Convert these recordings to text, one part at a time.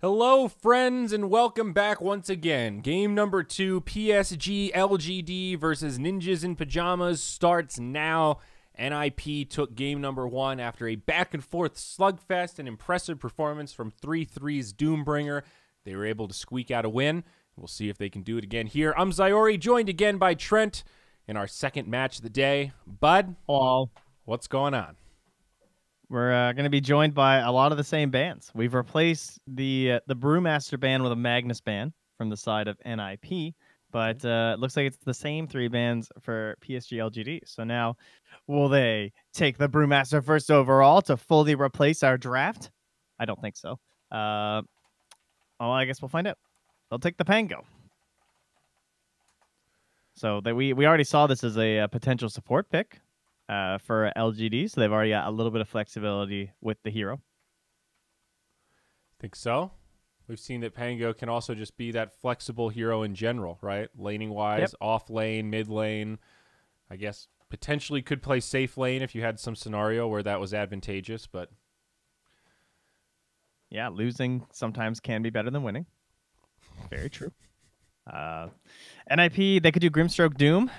Hello, friends, and welcome back once again. Game number 2, PSG.LGD versus Ninjas in Pyjamas starts now. NIP took game number 1 after a back-and-forth slugfest and impressive performance from 3-3's Doombringer. They were able to squeak out a win. We'll see if they can do it again here. I'm Zyori, joined again by Trent in our second match of the day. Bud, hello. What's going on? We're going to be joined by a lot of the same bands. We've replaced the Brewmaster band with a Magnus band from the side of NIP, but it looks like it's the same 3 bands for PSG.LGD. So now, will they take the Brewmaster first overall to fully replace our draft? I don't think so. Well, I guess we'll find out. They'll take the Pango. So we already saw this as a potential support pick for LGD, so they've already got a little bit of flexibility with the hero. Think so? We've seen that Pango can also just be that flexible hero in general, right? Laning-wise, Yep. off lane, mid lane. I guess potentially could play safe lane if you had some scenario where that was advantageous, but... Yeah, losing sometimes can be better than winning. Very true. NIP, they could do Grimstroke Doom.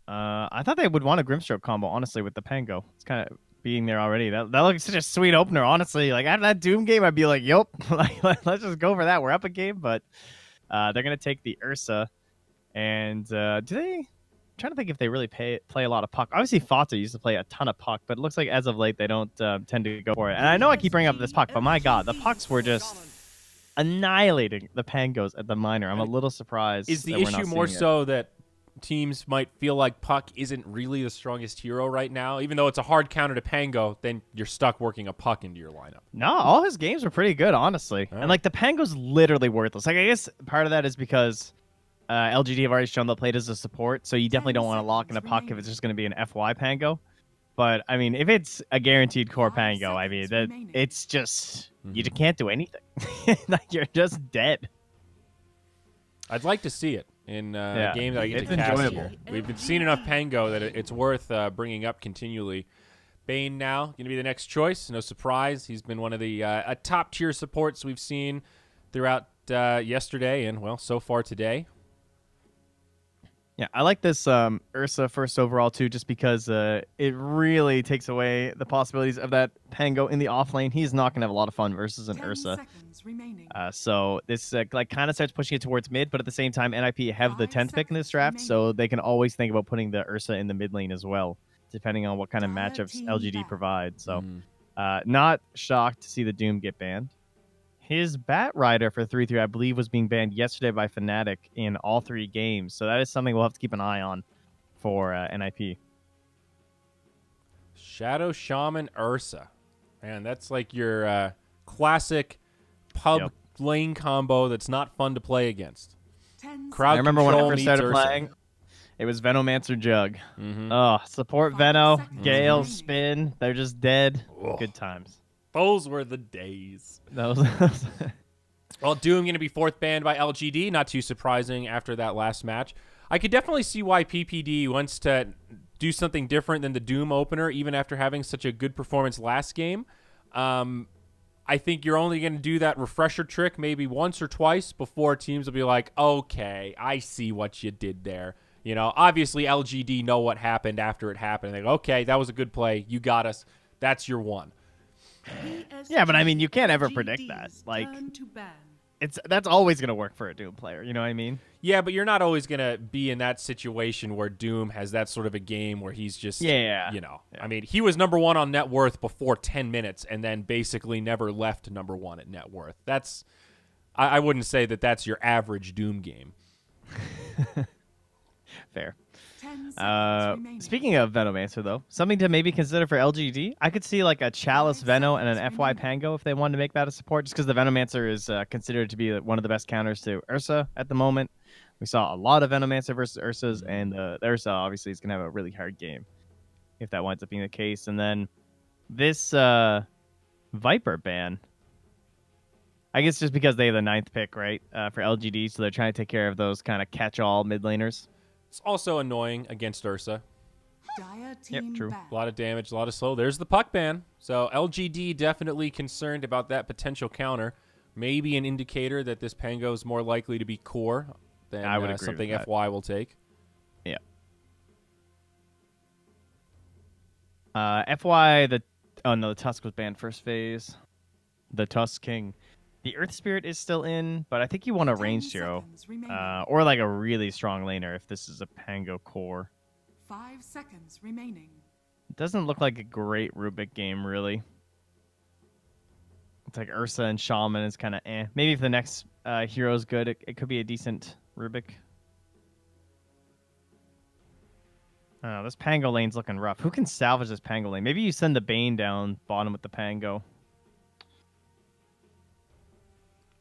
I thought they would want a Grimstroke combo, honestly, with the Pango. It's kind of being there already. That looks such a sweet opener, honestly. Like, after that Doom game, I'd be like, yup, let's just go for that. We're up a game, but they're going to take the Ursa. And I'm trying to think if they really play a lot of puck. Obviously, Fata used to play a ton of puck, but it looks like as of late, they don't tend to go for it. And I know I keep bringing up this puck, but my God, the pucks were just annihilating the Pangos at the minor. I'm a little surprised. Is the issue more so that teams might feel like puck isn't really the strongest hero right now? Even though it's a hard counter to Pango, then you're stuck working a puck into your lineup. No, all his games were pretty good, honestly. Right. And like the Pango's literally worthless. Like I guess part of that is because LGD have already shown they'll play it as a support, so you definitely don't want to lock in a puck if it's just going to be an FY Pango. But I mean, if it's a guaranteed core Pango, I mean that it's just you just can't do anything. Like you're just dead. I'd like to see it in a game that I get it's to cast enjoyable. here. We've been seeing enough Pango that it's worth bringing up continually. Bane now going to be the next choice. No surprise. He's been one of the top-tier supports we've seen throughout yesterday and, well, so far today. Yeah, I like this Ursa first overall, too, just because it really takes away the possibilities of that Pango in the off lane. He's not going to have a lot of fun versus an Ursa. So this like kind of starts pushing it towards mid, but at the same time, NIP have the 10th pick in this draft, so they can always think about putting the Ursa in the mid lane as well, depending on what kind of matchups LGD provides. So not shocked to see the Doom get banned. His Bat Rider for 3-3, I believe, was being banned yesterday by Fnatic in all 3 games. So that is something we'll have to keep an eye on for NIP. Shadow Shaman Ursa. Man, that's like your classic pub lane combo that's not fun to play against. Crowd I remember when I control first needs started Ursa. playing, it was Venomancer Jug. Oh, support Veno, Gale, Spin. They're just dead. Ugh. Good times. Those were the days. Those. Well, Doom going to be 4th banned by LGD. Not too surprising after that last match. I could definitely see why PPD wants to do something different than the Doom opener, even after having such a good performance last game. I think you're only going to do that refresher trick maybe once or twice before teams will be like, okay, I see what you did there. You know, obviously LGD know what happened after it happened. They go, okay, that was a good play. You got us. That's your one. Yeah, but I mean, you can't ever predict that. Like, that's always going to work for a Doom player. You know what I mean? Yeah, but you're not always going to be in that situation where Doom has that sort of a game where he's just, you know. Yeah. I mean, he was #1 on net worth before 10 minutes and then basically never left #1 at net worth. That's, I wouldn't say that that's your average Doom game. Fair. Speaking of Venomancer, though, something to maybe consider for LGD, I could see like a Chalice Veno and an FY Pango if they wanted to make that a support, just because the Venomancer is considered to be one of the best counters to Ursa at the moment. We saw a lot of Venomancer versus Ursas, and the Ursa obviously is going to have a really hard game if that winds up being the case. And then this Viper ban, I guess just because they have the 9th pick, right, for LGD, so they're trying to take care of those kind of catch-all mid laners. It's also annoying against Ursa. Yep, true. A lot of damage, a lot of slow. There's the puck ban. So LGD definitely concerned about that potential counter. maybe an indicator that this Pango is more likely to be core than I would agree something with that. FY will take. Yeah. FY, oh no, the Tusk was banned first phase. The Tusk King. The Earth Spirit is still in, but I think you want a ranged hero. Or like a really strong laner if this is a Pango core. 5 seconds remaining. It doesn't look like a great Rubik game, really. It's like Ursa and Shaman is kind of eh. Maybe if the next hero is good, it could be a decent Rubik. This Pango lane's looking rough. Who can salvage this Pango lane? Maybe you send the Bane down bottom with the Pango.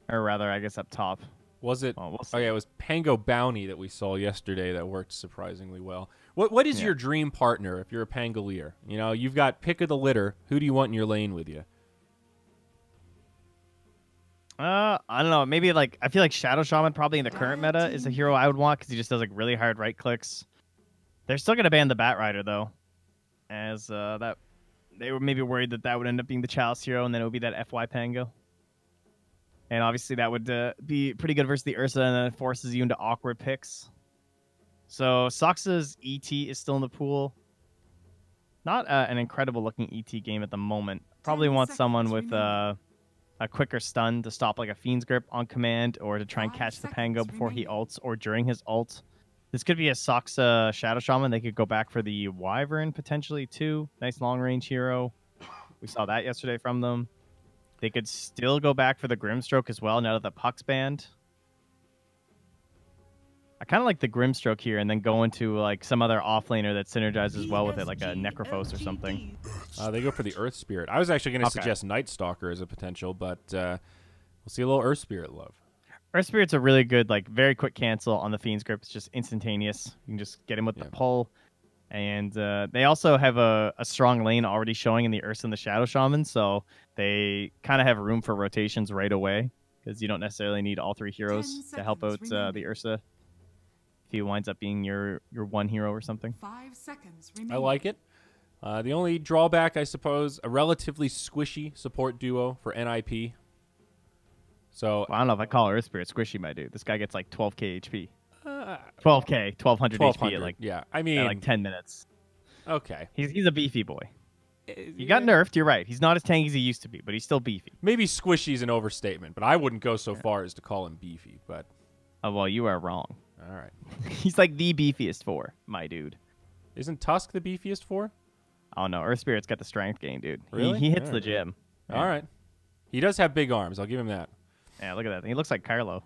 Or rather, I guess up top. Was it? Oh, we'll yeah, it was Pango Bounty that we saw yesterday that worked surprisingly well. What is your dream partner if you're a Pangolier? You know, you've got pick of the litter. Who do you want in your lane with you? I don't know. Maybe like I feel like Shadow Shaman probably in the current meta is a hero I would want because he just does like really hard right clicks. They're still gonna ban the Bat Rider though, as that they were maybe worried that would end up being the Chalice hero and then it would be that FY Pango. And obviously that would be pretty good versus the Ursa, and then it forces you into awkward picks. So Soxa's ET is still in the pool. Not an incredible looking ET game at the moment. Probably want someone with a quicker stun to stop like a Fiend's Grip on command, or to try and catch the Pango before he ults or during his ult. This could be a Soxa Shadow Shaman. They could go back for the Wyvern potentially too. Nice long range hero. We saw that yesterday from them. They could still go back for the Grimstroke as well now that the Puck's banned. I kind of like the Grimstroke here and then go into like some other offlaner that synergizes well with it, like a Necrophos or something. They go for the Earth Spirit. I was actually going to suggest Night Stalker as a potential, but we'll see a little Earth Spirit love. Earth Spirit's a really good, like, very quick cancel on the Fiend's Grip. It's just instantaneous. You can just get him with the pull. And they also have a strong lane already showing in the Ursa and the Shadow Shaman, so they kind of have room for rotations right away, because you don't necessarily need all three heroes to help out the Ursa if he winds up being your one hero or something. 5 seconds remaining. I like it. The only drawback, I suppose, a relatively squishy support duo for NIP. So well, I don't know if I call Earth Spirit squishy, my dude. This guy gets like 12k HP. 12k, 1200 HP at like, I mean, like 10 minutes. Okay. He's a beefy boy. He got nerfed, you're right. He's not as tanky as he used to be, but he's still beefy. Maybe squishy is an overstatement, but I wouldn't go so far as to call him beefy. But oh, well, you are wrong. All right. He's like the beefiest four, my dude. Isn't Tusk the beefiest four? Oh, no. Earth Spirit's got the strength gain, dude. Really? He hits the gym. Yeah. All right. He does have big arms. I'll give him that. Yeah, look at that. He looks like Carlo.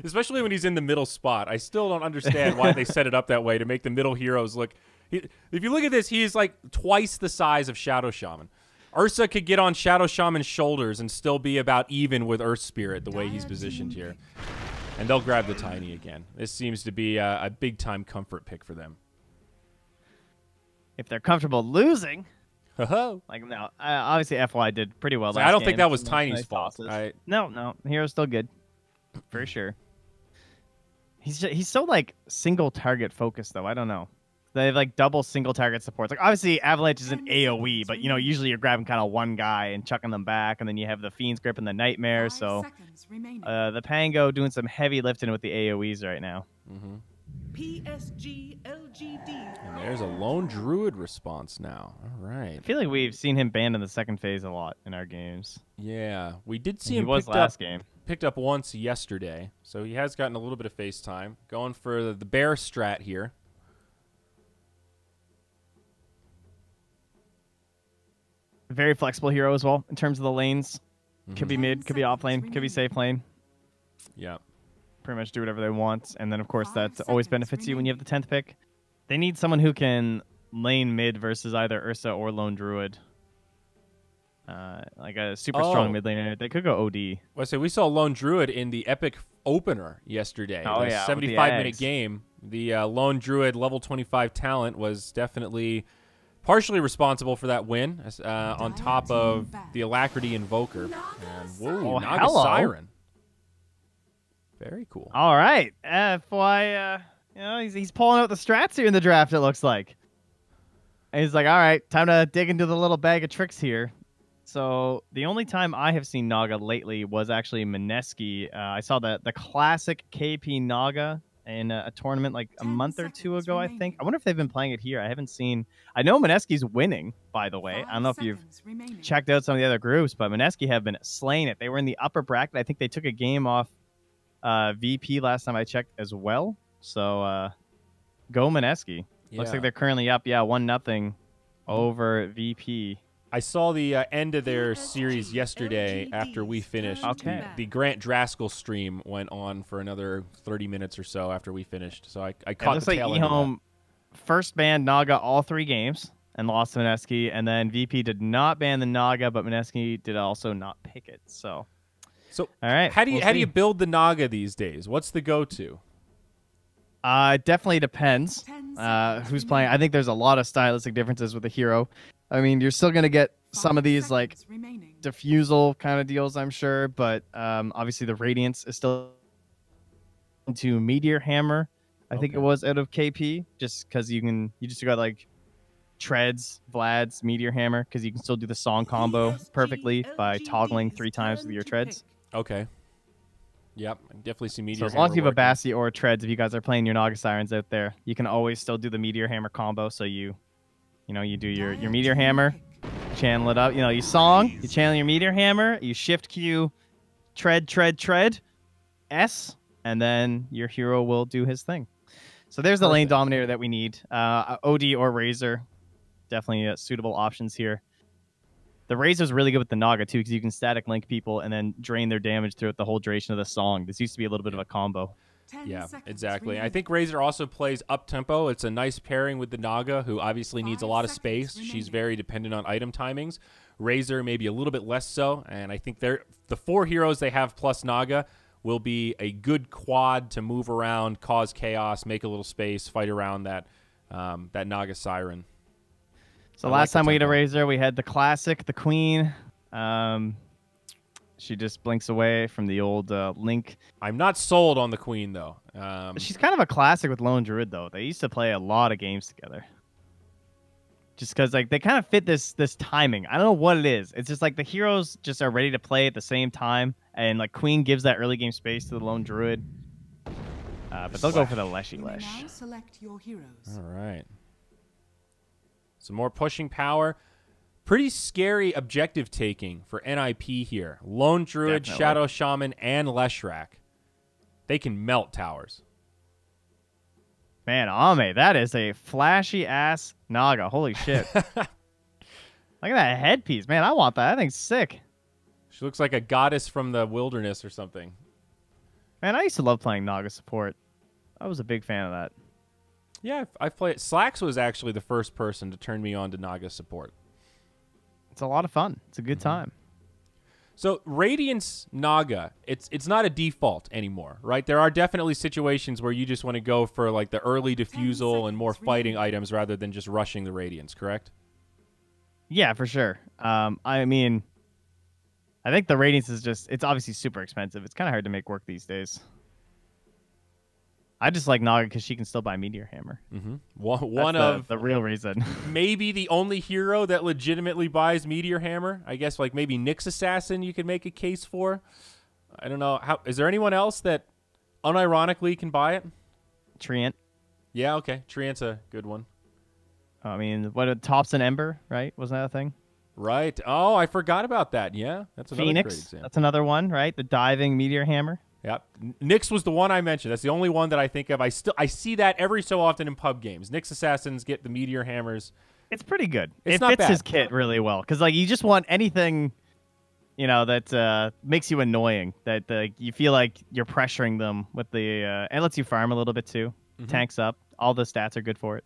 Especially when he's in the middle spot. I still don't understand why they set it up that way to make the middle heroes look... if you look at this, he is like twice the size of Shadow Shaman. Ursa could get on Shadow Shaman's shoulders and still be about even with Earth Spirit the way he's positioned here. And they'll grab the Tiny again. This seems to be a big-time comfort pick for them. If they're comfortable losing... Ho-ho. Like, no, obviously FY did pretty well. I don't think that was Tiny's fault. No, Hero's still good, for sure. He's so like single target focused though. I don't know. They have like double single target supports. Like obviously Avalanche is an AOE, but you know usually you're grabbing kind of one guy and chucking them back, and then you have the Fiend's Grip and the Nightmare. So the Pango doing some heavy lifting with the AOEs right now. Mm-hmm. PSG.LGD. And there's a lone druid response now. All right. I feel like we've seen him banned in the second phase a lot in our games. Yeah, we did see him picked up once yesterday, so he has gotten a little bit of face time. Going for the bear strat here. Very flexible hero as well in terms of the lanes. Could be mid, could be off lane, could be safe lane. Yeah. Pretty much do whatever they want, and then of course that always benefits you when you have the 10th pick. They need someone who can lane mid versus either Ursa or Lone Druid. Like a super strong mid laner. They could go OD. Well, so we saw Lone Druid in the epic opener yesterday. Oh yeah, 75-minute game. The Lone Druid level 25 talent was definitely partially responsible for that win, on top of the Alacrity Invoker. And whoa, Naga Siren. Very cool. All right, FY, you know, he's pulling out the strats here in the draft. It looks like. And he's like, all right, time to dig into the little bag of tricks here. So the only time I have seen Naga lately was actually Mineski. I saw the classic KP Naga in a tournament like a 10 month or two seconds ago, I remaining. think. I wonder if they've been playing it here. I haven't seen. I know Mineski's winning, by the way. I don't know if you've checked out some of the other groups, but Mineski have been slaying it. They were in the upper bracket. I think they took a game off VP last time I checked as well. So go Mineski. Looks like they're currently up, 1-0 over VP. I saw the end of their series yesterday after we finished. Okay. The Grant Draskell stream went on for another 30 minutes or so after we finished. So I It caught looks the like tail end of that. eHome first banned Naga all 3 games and lost to Mineski, and then VP did not ban the Naga, but Mineski did also not pick it. So all right. How do you we'll see. build the Naga these days? What's the go-to? It definitely depends who's playing. I think there's a lot of stylistic differences with the hero. I mean, you're still gonna get some of these like diffusal kind of deals, I'm sure, but obviously the Radiance is still into Meteor Hammer. I think it was out of KP, just because you just got like Treads, Vlad's, Meteor Hammer, because you can still do the song combo perfectly by toggling 3 times with your Treads. Okay. Yep, I definitely see Meteor So as Hammer long as you have a working. Bassi or a Treads, if you guys are playing your Naga Sirens out there, you can always still do the Meteor Hammer combo. So you do your Meteor Hammer, channel it up. You song, you channel your Meteor Hammer, you shift Q, tread, S, and then your hero will do his thing. So there's the lane dominator that we need. OD or Razor, definitely suitable options here. The Razor's really good with the Naga, too, because you can static link people and then drain their damage throughout the whole duration of the song. This used to be a little bit of a combo. Yeah, exactly. I think Razor also plays up-tempo. It's a nice pairing with the Naga, who obviously needs a lot of space. She's very dependent on item timings. Razor maybe a little bit less so, and I think the 4 heroes they have plus Naga will be a good quad to move around, cause chaos, make a little space, fight around that Naga Siren. So last time we had a Razor, we had the classic, the Queen. She just blinks away from the old Link. I'm not sold on the Queen, though. She's kind of a classic with Lone Druid, though. They used to play a lot of games together. Just because like they kind of fit this timing. I don't know what it is. It's just like the heroes just are ready to play at the same time. And like Queen gives that early game space to the Lone Druid. But they'll go for the Leshy Lesh. Now select your heroes. All right. Some more pushing power. Pretty scary objective taking for NIP here. Lone Druid, Definitely. Shadow Shaman, and Leshrac. They can melt towers. Man, Ame, that is a flashy ass Naga. Holy shit. Look at that headpiece. Man, I want that. That thing's sick. She looks like a goddess from the wilderness or something. Man, I used to love playing Naga support. I was a big fan of that. Yeah, I've played. Slacks was actually the first person to turn me on to Naga support. It's a lot of fun. It's a good time. So Radiance Naga, it's not a default anymore, right? There are definitely situations where you just want to go for like the early diffusal and more fighting items rather than just rushing the Radiance, correct? Yeah, for sure. I mean, I think the Radiance is it's obviously super expensive. It's kind of hard to make work these days. I just like Naga because she can still buy Meteor Hammer. Mm-hmm. That's the real reason. Maybe the only hero that legitimately buys Meteor Hammer. I guess like maybe Nyx Assassin you could make a case for. I don't know. Is there anyone else that unironically can buy it? Treant. Yeah, okay. Treant's a good one. I mean, what Tops and Ember, right? Wasn't that a thing? Right. Oh, I forgot about that. Yeah, that's another great Phoenix. example. That's another one, right? The diving Meteor Hammer. Yep. Nyx was the one I mentioned. That's the only one that I think of. I see that every so often in pub games. Nyx Assassins get the Meteor Hammers. It's pretty good. It's it not fits bad. his kit really well because like you just want anything, that makes you annoying. That you feel like you're pressuring them with the and lets you farm a little bit too. Mm-hmm. Tanks up. All the stats are good for it.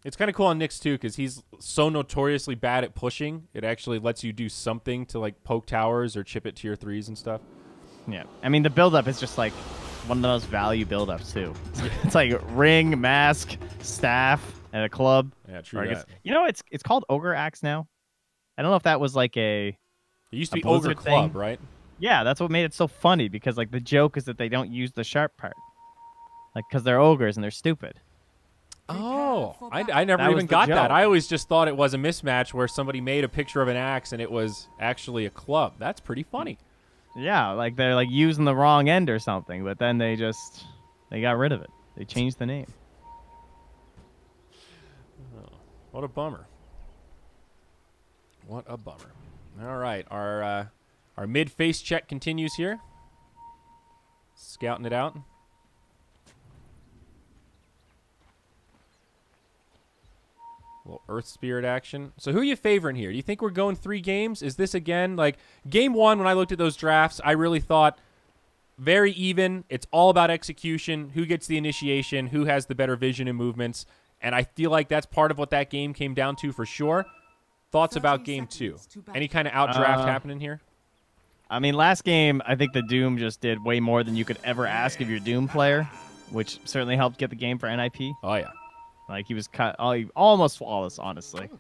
It's kind of cool on Nyx too because he's so notoriously bad at pushing. It actually lets you do something to like poke towers or chip at tier 3s and stuff. Yeah, I mean the build-up is just like one of those value build-ups too. It's like ring, mask, staff, and a club. Yeah, true. Or I guess, it's called Ogre Axe now. I don't know if that was like It used to a be Ogre Blizzard Club, thing. right? Yeah, that's what made it so funny because like the joke is that they don't use the sharp part, like because they're ogres and they're stupid. Oh, for I battle. never That was even the got that. joke. I always just thought it was a mismatch where somebody made a picture of an axe and it was actually a club. That's pretty funny. Yeah, like they're like using the wrong end or something, but then they got rid of it. They changed the name. What a bummer. What a bummer. All right, our mid face check continues here. Scouting it out. A little Earth Spirit action. So who are you favoring here? Do you think we're going 3 games? Is this again like game 1? When I looked at those drafts, I really thought very even. It's all about execution. Who gets the initiation? Who has the better vision and movements? And I feel like that's part of what that game came down to for sure. Thoughts about 30 game 2? seconds to battle. Any kind of outdraft happening here? I mean, last game, I think the Doom just did way more than you could ever ask of your Doom player, which certainly helped get the game for NIP. Oh, yeah. Like, he was almost flawless, honestly.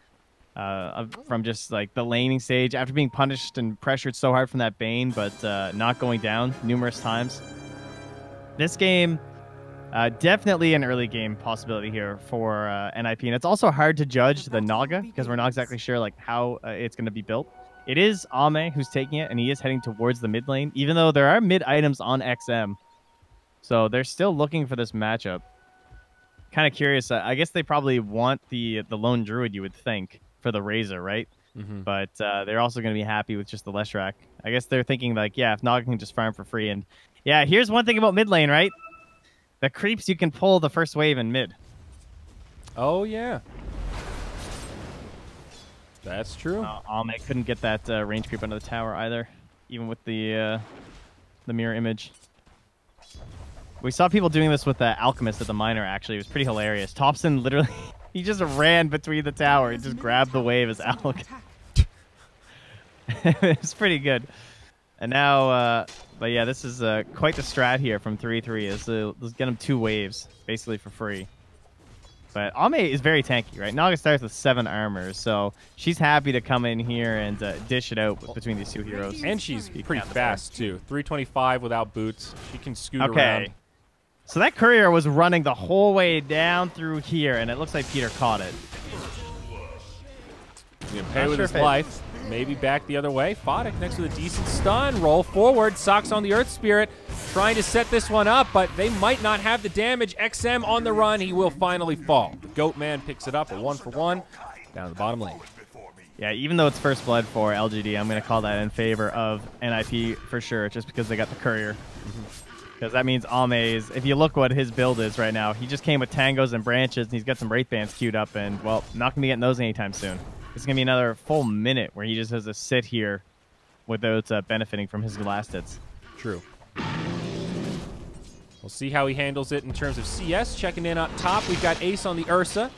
From just, like, the laning stage, after being punished and pressured so hard from that Bane, but not going down numerous times. This game, definitely an early game possibility here for NIP. And it's also hard to judge the Naga, because we're not exactly sure, like, how it's going to be built. It is Ame who's taking it, and he is heading towards the mid lane, even though there are mid items on XM. So they're still looking for this matchup. Kind of curious. I guess they probably want the lone druid, you would think, for the Razor, right? But they're also going to be happy with just the Leshrac. I guess they're thinking, like, yeah, if Naga can just farm for free. And yeah, here's one thing about mid lane, right? The creeps, you can pull the first wave in mid. Oh, yeah. That's true. Ame couldn't get that range creep under the tower either, even with the mirror image. We saw people doing this with the Alchemist at the Miner, actually. It was pretty hilarious. Thompson literally, he just ran between the tower and just grabbed the wave as Alch. It was pretty good. And now, but yeah, this is quite the strat here from 3-3. Let's get him 2 waves, basically for free. But Ame is very tanky, right? Naga starts with 7 armor, so she's happy to come in here and dish it out between these 2 heroes. And she's pretty fast, too. 325 without boots. She can scoot around. So that courier was running the whole way down through here, and it looks like Peter caught it. He's going to pay with his life. Maybe back the other way. Foddick next with a decent stun. Roll forward. Socks on the Earth Spirit. Trying to set this one up, but they might not have the damage. XM on the run. He will finally fall. The Goat Man picks it up. A 1-for-1. Down to the bottom lane. Yeah, even though it's first blood for LGD, I'm going to call that in favor of NIP for sure, just because they got the courier. Because that means Ame's, if you look what his build is right now, he just came with tangos and branches, and he's got some Wraith Bands queued up, and, well, not going to be getting those anytime soon. It's going to be another full minute where he just has to sit here without benefiting from his last hits. True. We'll see how he handles it in terms of CS. Checking in up top, we've got Ace on the Ursa.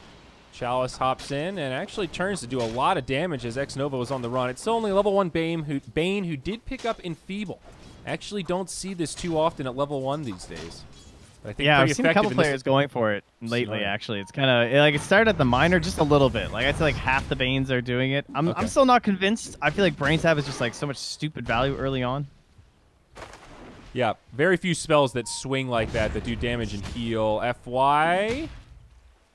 Chalice hops in and actually turns to do a lot of damage as X-Nova was on the run. It's still only level 1 Bane who did pick up Enfeeble. Actually don't see this too often at level 1 these days. But I think yeah, pretty I've seen a couple effective in players going for it lately, actually. It's kind of, like, it started at the Miner just a little bit. Like, I'd say, like, half the Banes are doing it. I'm still not convinced. I feel like Brain Tab is just, like, so much stupid value early on. Yeah, very few spells that swing like that do damage and heal. FY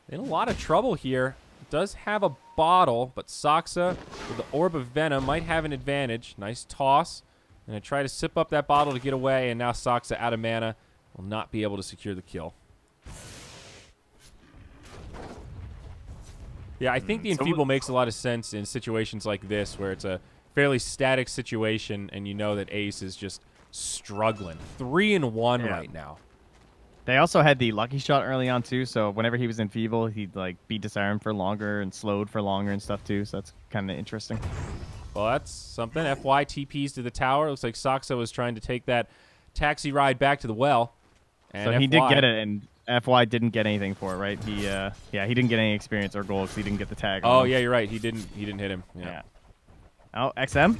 in a lot of trouble here. Does have a bottle, but Saksa with the Orb of Venom might have an advantage. Nice toss. Gonna try to sip up that bottle to get away, and now Saksa out of mana will not be able to secure the kill. Yeah, I think the Enfeeble makes a lot of sense in situations like this where it's a fairly static situation and you know that Ace is just struggling. 3-1 right now. They also had the Lucky Shot early on, too, so whenever he was Enfeeble, he'd, like, be disarmed for longer and slowed for longer and stuff, too, so that's kind of interesting. Well, that's something. FY TPs to the tower. Looks like Saksa was trying to take that taxi ride back to the well. And so he did get it, and FY didn't get anything for it, right? He, yeah, he didn't get any experience or gold because he didn't get the tag. Oh, yeah, you're right. He didn't hit him. Yeah. Oh, XM?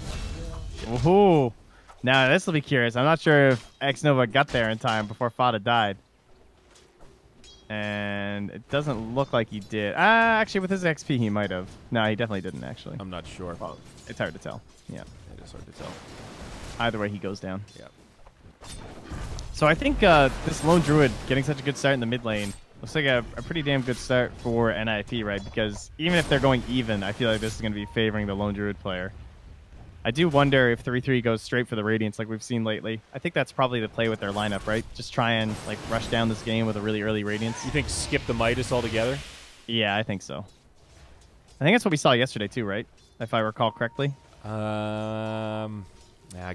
Woohoo! Now, this will be curious. I'm not sure if X-Nova got there in time before Fada died. And it doesn't look like he did. Actually, with his XP, he might have. No, he definitely didn't, actually. I'm not sure. Well, it's hard to tell. Yeah. It is hard to tell. Either way, he goes down. Yeah. So I think this Lone Druid getting such a good start in the mid lane Looks like a pretty damn good start for NIP, right? Because even if they're going even, I feel like this is going to be favoring the Lone Druid player. I do wonder if 3-3 goes straight for the Radiance like we've seen lately. I think that's probably the play with their lineup, right? Just try and like rush down this game with a really early Radiance. You think skip the Midas altogether? Yeah, I think so. I think that's what we saw yesterday too, right? If I recall correctly. Yeah,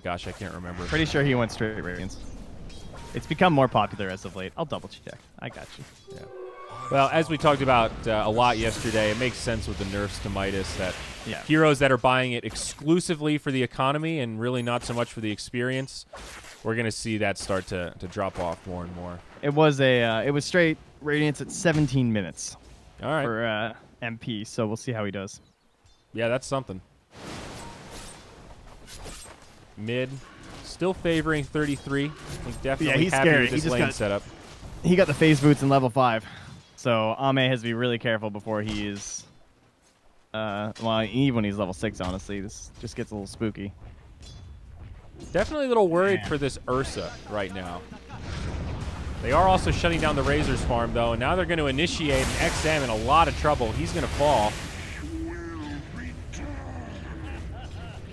gosh, I can't remember. Pretty sure he went straight Radiance. It's become more popular as of late. I'll double check. I got you. Yeah. Well, as we talked about a lot yesterday, it makes sense with the nerfs to Midas that heroes that are buying it exclusively for the economy and really not so much for the experience, we're going to see that start to drop off more and more. It was straight Radiance at 17 minutes. All right. For MP, so we'll see how he does. Yeah, that's something. Mid, still favoring 33. I think definitely he's happy scary. with this lane setup. He got the phase boots in level 5. So Ame has to be really careful before he is well, even when he's level 6, honestly. This just gets a little spooky. Definitely a little worried for this Ursa right now. They are also shutting down the Razor's farm, though, and now they're going to initiate an XM in a lot of trouble. He's going to fall.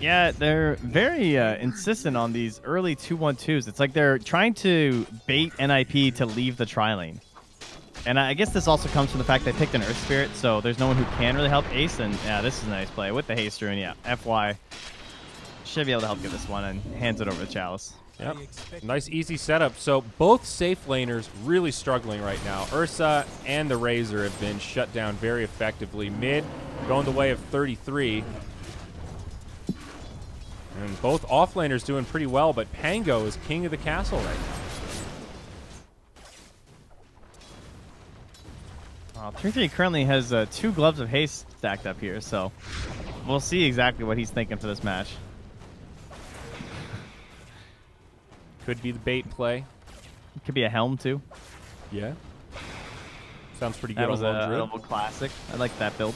Yeah, they're very insistent on these early 2-1-2s. It's like they're trying to bait NIP to leave the tri-lane. And I guess this also comes from the fact they picked an Earth Spirit, so there's no one who can really help Ace. And yeah, this is a nice play with the Haste Rune. Yeah, FY should be able to help get this one and hands it over to Chalice. Yep. Nice, easy setup. So both safe laners really struggling right now. Ursa and the Razor have been shut down very effectively. Mid going the way of 33. And both offlaners doing pretty well, but Pango is king of the castle right now. 3-3 currently has 2 Gloves of Haste stacked up here, so we'll see exactly what he's thinking for this match. Could be the bait play. It could be a Helm, too. Yeah. Sounds pretty good. That was a little classic. I like that build.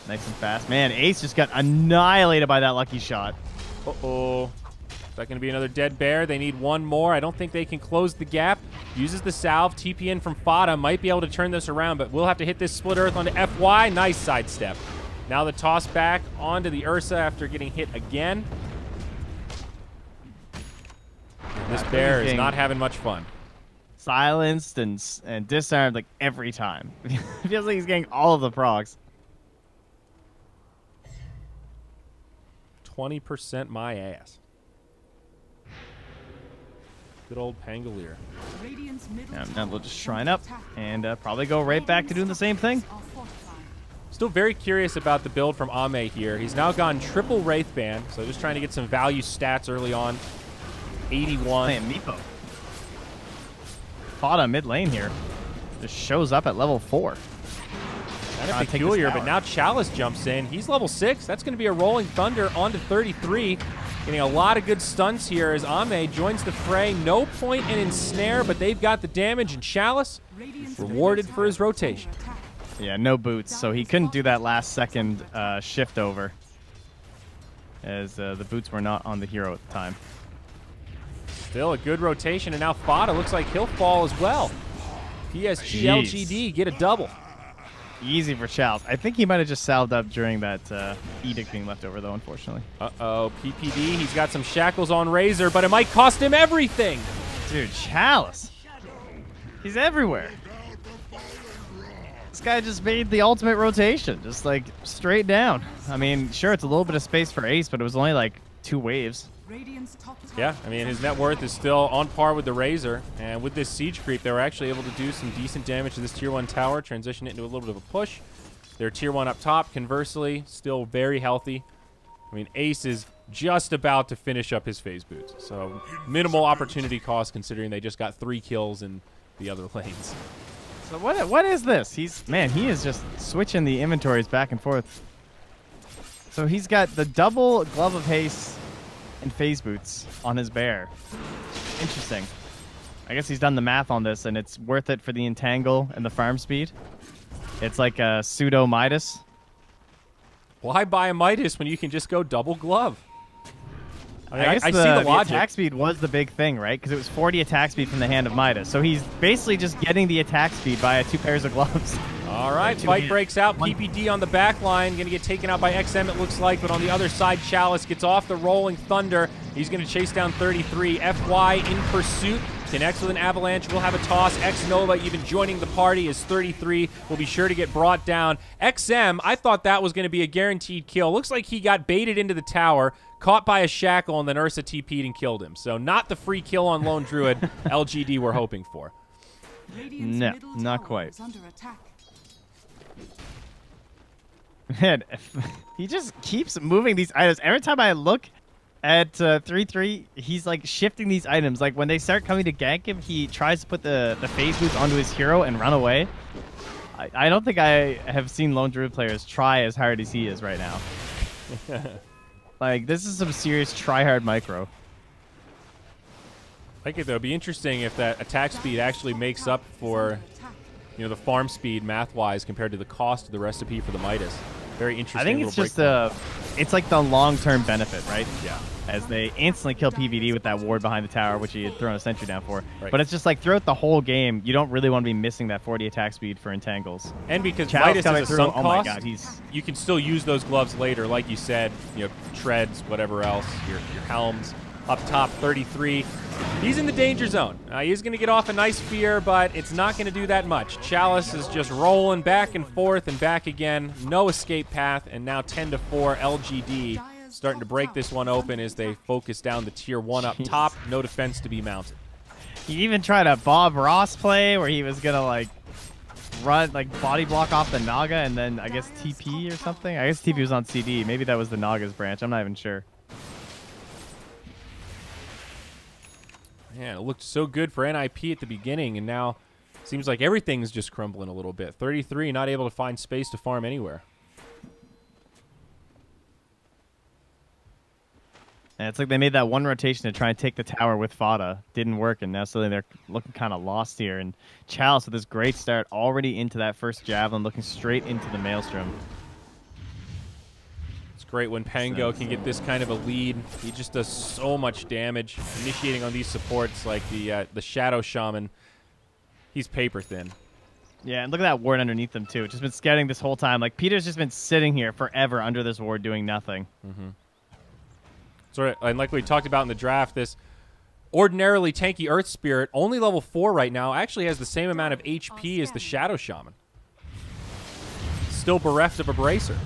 Nice and fast. Man, Ace just got annihilated by that lucky shot. Uh-oh. Is that going to be another dead bear? They need one more. I don't think they can close the gap. Uses the salve. TP in from Fada. Might be able to turn this around, but we'll have to hit this split earth onto FY. Nice sidestep. Now the toss back onto the Ursa after getting hit again. And this bear is not having much fun. Silenced and disarmed like every time. It feels like he's getting all of the procs. 20% my ass. Good old Pangolier. Yeah, now we'll just shrine up and probably go right back to doing the same thing. Still very curious about the build from Ame here. He's now gone triple Wraithband, so just trying to get some value stats early on. 81. Playing Meepo. Fada mid lane here. Just shows up at level 4. Kind of peculiar, but now Chalice jumps in. He's level 6. That's going to be a Rolling Thunder onto 33. Getting a lot of good stunts here as Ame joins the fray. No point in Ensnare, but they've got the damage, and Chalice rewarded for his rotation. Yeah, no boots, so he couldn't do that last second shift over, as the boots were not on the hero at the time. Still a good rotation, and now Fada looks like he'll fall as well. PSG.LGD get a double. Easy for Chalice. I think he might have just salved up during that edict being left over, though, unfortunately. Uh-oh, PPD, he's got some shackles on Razor, but it might cost him everything. Dude, Chalice. He's everywhere. This guy just made the ultimate rotation, just like straight down. I mean, sure, it's a little bit of space for Ace, but it was only like 2 waves. Yeah, I mean, his net worth is still on par with the Razor, and with this siege creep, they were actually able to do some decent damage to this tier 1 tower, transition it into a little bit of a push. They're tier 1 up top, conversely, still very healthy. I mean, Ace is just about to finish up his phase boots, so minimal opportunity cost considering they just got 3 kills in the other lanes. So what is this? He is just switching the inventories back and forth. So he's got the double Glove of Haste and phase boots on his bear. Interesting. I guess he's done the math on this, and it's worth it for the entangle and the farm speed. It's like a pseudo Midas. Why buy a Midas when you can just go double glove? I see the attack speed was the big thing, right? Because it was 40 attack speed from the hand of Midas. So he's basically just getting the attack speed via 2 pairs of gloves. All right, fight breaks out. PPD on the back line. Going to get taken out by XM, it looks like. But on the other side, Chalice gets off the Rolling Thunder. He's going to chase down 33. FY in pursuit. Connects with an Avalanche. We'll have a toss. X-Nova even joining the party as 33 will be sure to get brought down. XM, I thought that was going to be a guaranteed kill. Looks like he got baited into the tower, caught by a shackle, and then Ursa TP'd and killed him. So not the free kill on Lone Druid LGD we're hoping for. No, not quite. Man, he just keeps moving these items. Every time I look at 3-3, he's like shifting these items. Like when they start coming to gank him, he tries to put the phase boost onto his hero and run away. I don't think I have seen Lone Druid players try as hard as he is right now. Like, this is some serious try-hard micro. I think it'd be interesting if that attack speed actually makes up for, you know, the farm speed math-wise compared to the cost of the recipe for the Midas. Very interesting. I think it's just it's like the long-term benefit, right? Yeah. As they instantly kill PVD with that ward behind the tower, which he had thrown a sentry down for. Right. But it's just like throughout the whole game, you don't really want to be missing that 40 attack speed for entangles. And because Midas is a sunk cost, my God, you can still use those gloves later, like you said. You know, treads, whatever else, your helms. Up top, 33. He's in the danger zone. He's going to get off a nice fear, but it's not going to do that much. Chalice is just rolling back and forth and back again. No escape path, and now 10-4 LGD starting to break this one open as they focus down the tier 1 up top. No defense to be mounted. He even tried a Bob Ross play where he was going to, like, run, like, body block off the Naga and then, I guess, TP or something. I guess TP was on CD. Maybe that was the Naga's branch. I'm not even sure. Yeah, it looked so good for NIP at the beginning, and now seems like everything's just crumbling a little bit. 33, not able to find space to farm anywhere. Yeah, it's like they made that one rotation to try and take the tower with Fada. Didn't work, and now suddenly they're looking kind of lost here. And Chalice with this great start already into that first Javelin, looking straight into the Maelstrom. Great when Pango can get this kind of a lead. He just does so much damage, initiating on these supports like the Shadow Shaman. He's paper thin. Yeah, and look at that ward underneath them, too. Just been scouting this whole time. Like, Peter's just been sitting here forever under this ward doing nothing. Mm-hmm. Sort of, and like we talked about in the draft, this ordinarily tanky Earth Spirit, only level 4 right now, actually has the same amount of HP as the Shadow Shaman. Still bereft of a Bracer.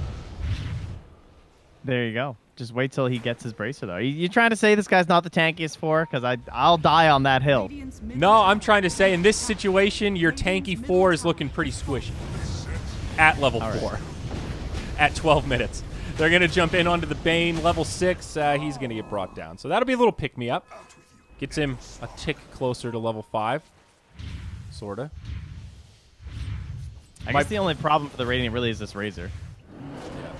There you go. Just wait till he gets his Bracer, though. You trying to say this guy's not the tankiest 4? Because I'll die on that hill. No, I'm trying to say in this situation, your tanky 4 is looking pretty squishy. At level 4. At 12 minutes. They're going to jump in onto the Bane. Level 6, he's going to get brought down. So that'll be a little pick-me-up. Gets him a tick closer to level 5. Sort of. I guess the only problem for the Radiant really is this Razor.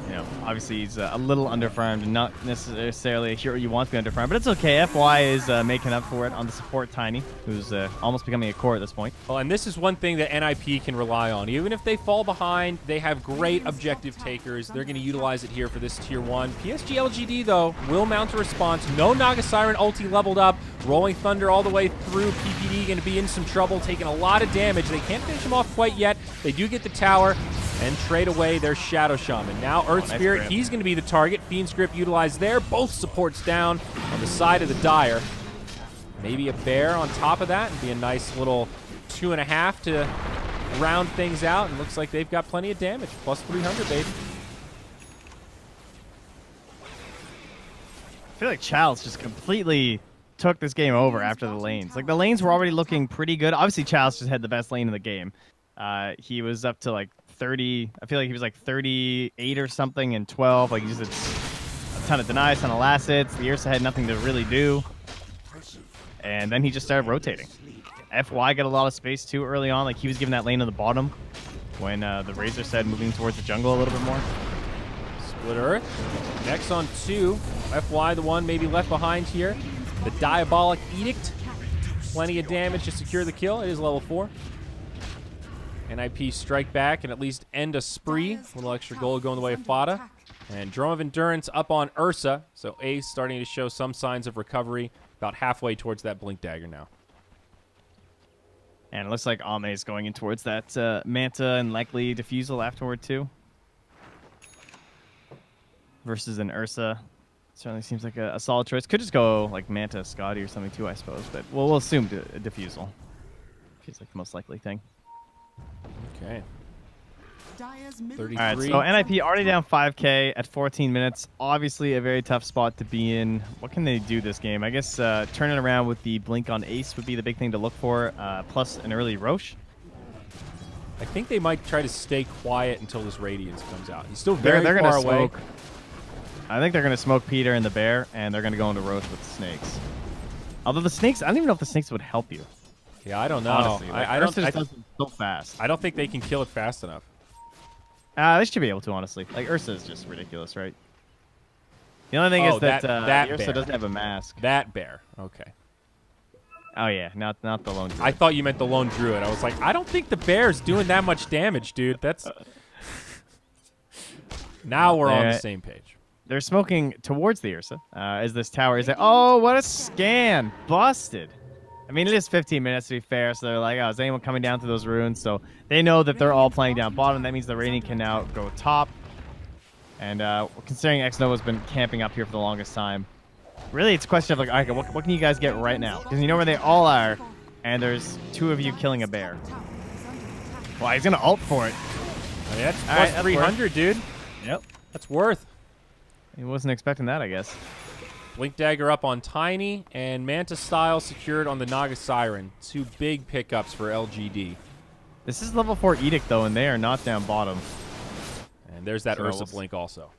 You know, obviously he's a little underfarmed, not necessarily a hero you want to be underfarmed, but it's okay. FY is making up for it on the support Tiny, who's almost becoming a core at this point. Well, and this is one thing that NIP can rely on. Even if they fall behind, they have great objective takers. They're going to utilize it here for this tier 1. PSG.LGD, though, will mount a response. No Naga Siren ulti leveled up. Rolling Thunder all the way through. PPD going to be in some trouble, taking a lot of damage. They can't finish him off quite yet. They do get the tower and trade away their Shadow Shaman. Now Earth Spirit, he's going to be the target. Fiend's Grip utilized there. Both supports down on the side of the Dire. Maybe a Bear on top of that. It'd be a nice little 2.5 to round things out. And looks like they've got plenty of damage. Plus 300, baby. I feel like Chalice just completely took this game over after the lanes. Like, the lanes were already looking pretty good. Obviously, Chalice just had the best lane in the game. He was up to like 30. I feel like he was like 38 or something and 12. Like, he just had a ton of denies, ton of last hits. The Ursa had nothing to really do. And then he just started rotating. FY got a lot of space too early on. Like, he was giving that lane to the bottom when the Razor said moving towards the jungle a little bit more. Split Earth. Next on 2. FY the one maybe left behind here. The Diabolic Edict. Plenty of damage to secure the kill. It is level 4. NIP strike back and at least end a spree. A little extra gold going the way of Fada. And Drum of Endurance up on Ursa. So Ace starting to show some signs of recovery. About halfway towards that Blink Dagger now. And it looks like Ame is going in towards that Manta and likely Diffusal afterward too. Versus an Ursa. Certainly seems like a solid choice. Could just go like Manta, Scotty or something too, I suppose. But we'll assume a Diffusal. Feels like the most likely thing. Okay. Dire's 33. All right, so NIP already down 5K at 14 minutes. Obviously a very tough spot to be in. What can they do this game? I guess turning around with the blink on Ace would be the big thing to look for, plus an early Roche. I think they might try to stay quiet until this Radiance comes out. He's still very they're far gonna away. Smoke. I think they're going to smoke Peter and the Bear, and they're going to go into Roche with the Snakes. Although the Snakes, I don't even know if the Snakes would help you. Yeah, I don't know. Honestly, like, I don't. does it so fast. I don't think they can kill it fast enough. They should be able to, honestly. Like, Ursa is just ridiculous, right? The only thing is that Ursa bear. doesn't have a mask. That bear. Okay. Oh, yeah. Not the lone druid. I thought you meant the lone druid. I was like, I don't think the bear's doing that much damage, dude. That's... Now we're on the same page. They're smoking towards the Ursa as this tower is there. Oh, what a scan. Busted. I mean, it is 15 minutes to be fair, so they're like, oh, is anyone coming down to those ruins? So they know that they're all playing down bottom. That means the Radiant can now go top. And considering X-Nova's been camping up here for the longest time, really it's a question of like, okay, what can you guys get right now? Because you know where they all are, and there's two of you killing a bear. Well, he's going to ult for it. I mean, that's plus 300, dude. Yep. That's worth. He wasn't expecting that, I guess. Blink Dagger up on Tiny, and Manta Style secured on the Naga Siren. Two big pickups for LGD. This is level 4 Edict, though, and they are not down bottom. And there's that Ursa Blink also.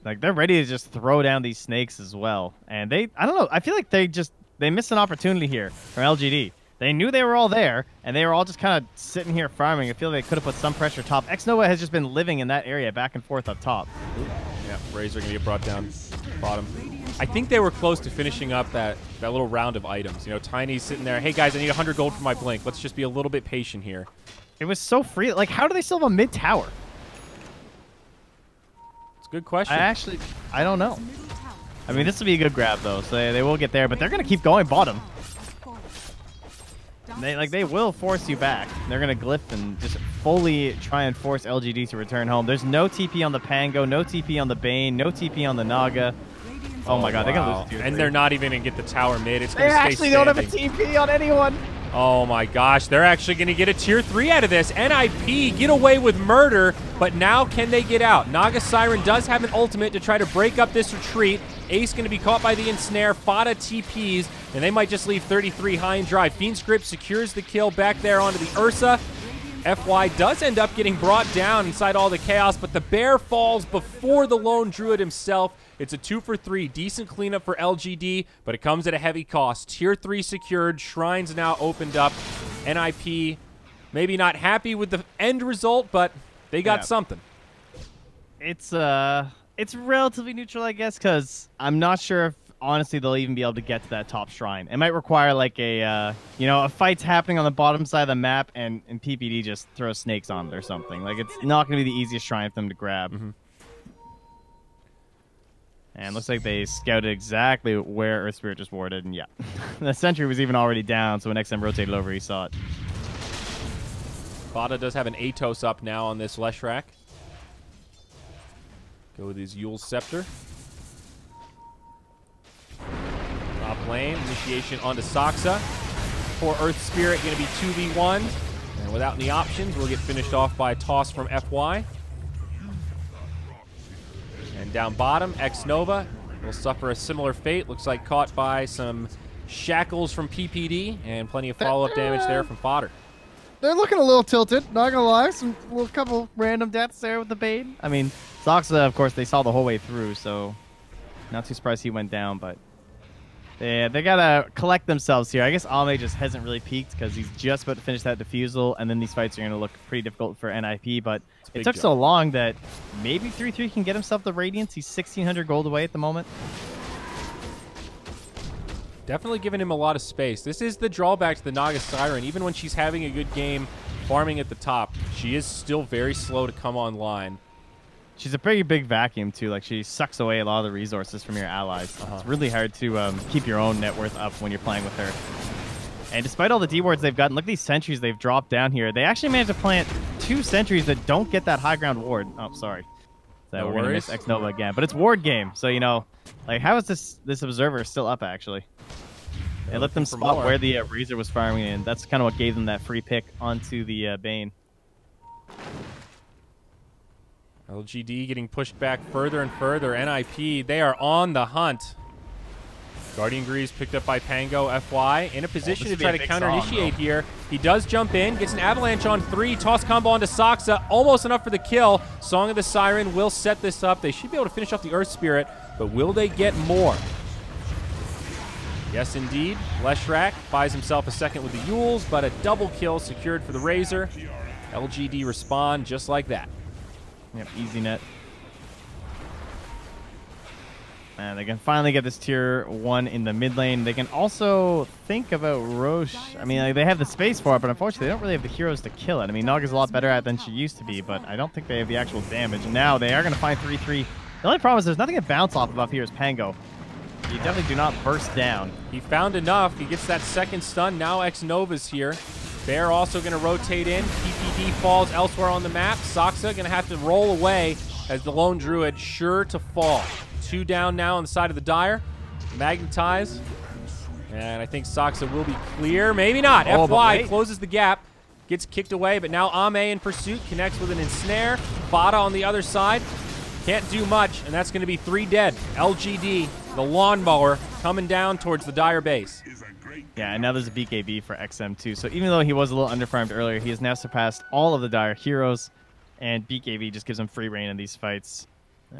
Like, they're ready to just throw down these snakes as well. And I don't know, I feel like they missed an opportunity here from LGD. They knew they were all there, and they were all just kind of sitting here farming. I feel like they could have put some pressure top. X-Nova has just been living in that area back and forth up top. Yeah, Razor going to get brought down bottom. I think they were close to finishing up that little round of items. You know, Tiny's sitting there, hey guys, I need 100 gold for my Blink. Let's just be a little bit patient here. It was so free. Like, how do they still have a mid-tower? It's a good question. I don't know. I mean, this will be a good grab, though, so they will get there, but they're going to keep going bottom. They will force you back. They're going to glyph and just fully try and force LGD to return home. There's no TP on the Pango, no TP on the Bane, no TP on the Naga. Oh my god, they're going to lose 2 And they're not even going to get the tower mid. It's going They to stay actually standing. don't have a TP on anyone. Oh my gosh, they're actually going to get a tier 3 out of this. NIP get away with murder, but now can they get out? Naga Siren does have an ultimate to try to break up this retreat. Ace going to be caught by the ensnare. Fada TPs, and they might just leave 33 high and dry. Fiend's Grip secures the kill back there onto the Ursa. FY does end up getting brought down inside all the chaos, but the bear falls before the lone druid himself. It's a 2 for 3. Decent cleanup for LGD, but it comes at a heavy cost. Tier 3 secured. Shrines now opened up. NIP maybe not happy with the end result, but they got something. It's relatively neutral, I guess, because I'm not sure if, honestly, they'll even be able to get to that top shrine. It might require, like, a fight's happening on the bottom side of the map, and PPD just throws snakes on it or something. Like, it's not going to be the easiest shrine for them to grab. Mm-hmm. And looks like they scouted exactly where Earth Spirit just warded, and yeah. The sentry was even already down, so when XM rotated over, he saw it. Fada does have an Atos up now on this Leshrac. Go with his Yule's Scepter. Top lane, initiation onto Saksa. Poor Earth Spirit going to be 2v1. And without any options, we'll get finished off by a toss from FY. And down bottom, X-Nova will suffer a similar fate. Looks like caught by some shackles from PPD and plenty of follow-up damage there from Fodder. They're looking a little tilted, not gonna lie. A couple random deaths there with the Bane. I mean, Saksa, of course, they saw the whole way through, so not too surprised he went down, but they gotta collect themselves here. I guess Ame just hasn't really peaked because he's just about to finish that defusal, and then these fights are gonna look pretty difficult for NIP, but it took so long that maybe 3-3 can get himself the Radiance. He's 1,600 gold away at the moment. Definitely giving him a lot of space. This is the drawback to the Naga Siren. Even when she's having a good game farming at the top, she is still very slow to come online. She's a pretty big vacuum, too. Like, she sucks away a lot of the resources from your allies. It's really hard to keep your own net worth up when you're playing with her. And despite all the D wards they've gotten, look at these sentries they've dropped down here. They actually managed to plant 2 sentries that don't get that high ground ward. Oh, sorry. So we're going to miss X-Nova again. But it's ward game, so, you know, like, how is this observer still up, actually? They let them spot where the Razor was farming in. That's kind of what gave them that free pick onto the Bane. LGD getting pushed back further and further. NIP, they are on the hunt. Guardian Greaves picked up by Pango. FY in a position to try to counter-initiate here. He does jump in, gets an avalanche on 3, toss combo onto Saksa, almost enough for the kill. Song of the Siren will set this up. They should be able to finish off the Earth Spirit, but will they get more? Yes, indeed. Leshrak buys himself a second with the Yules, but a double kill secured for the Razor. LGD respond just like that. Yep, easy net. And they can finally get this tier 1 in the mid lane. They can also think about Roche. I mean, like, they have the space for it, but unfortunately, they don't really have the heroes to kill it. I mean, Naga's a lot better at it than she used to be, but I don't think they have the actual damage. And now they are going to find 3-3. The only problem is there's nothing to bounce off of up here is Pango. You definitely do not burst down. He found enough. He gets that second stun. Now X-Nova's here. Bear also going to rotate in. PPD falls elsewhere on the map. Saksa going to have to roll away as the Lone Druid sure to fall. 2 down now on the side of the Dire. Magnetize. And I think Saksa will be clear. Maybe not. FY closes the gap. Gets kicked away, but now Ame in pursuit. Connects with an ensnare. Bada on the other side. Can't do much, and that's going to be 3 dead. LGD, the lawnmower, coming down towards the Dire base. Yeah, and now there's a BKB for XM too. So even though he was a little underfarmed earlier, he has now surpassed all of the Dire heroes, and BKB just gives him free reign in these fights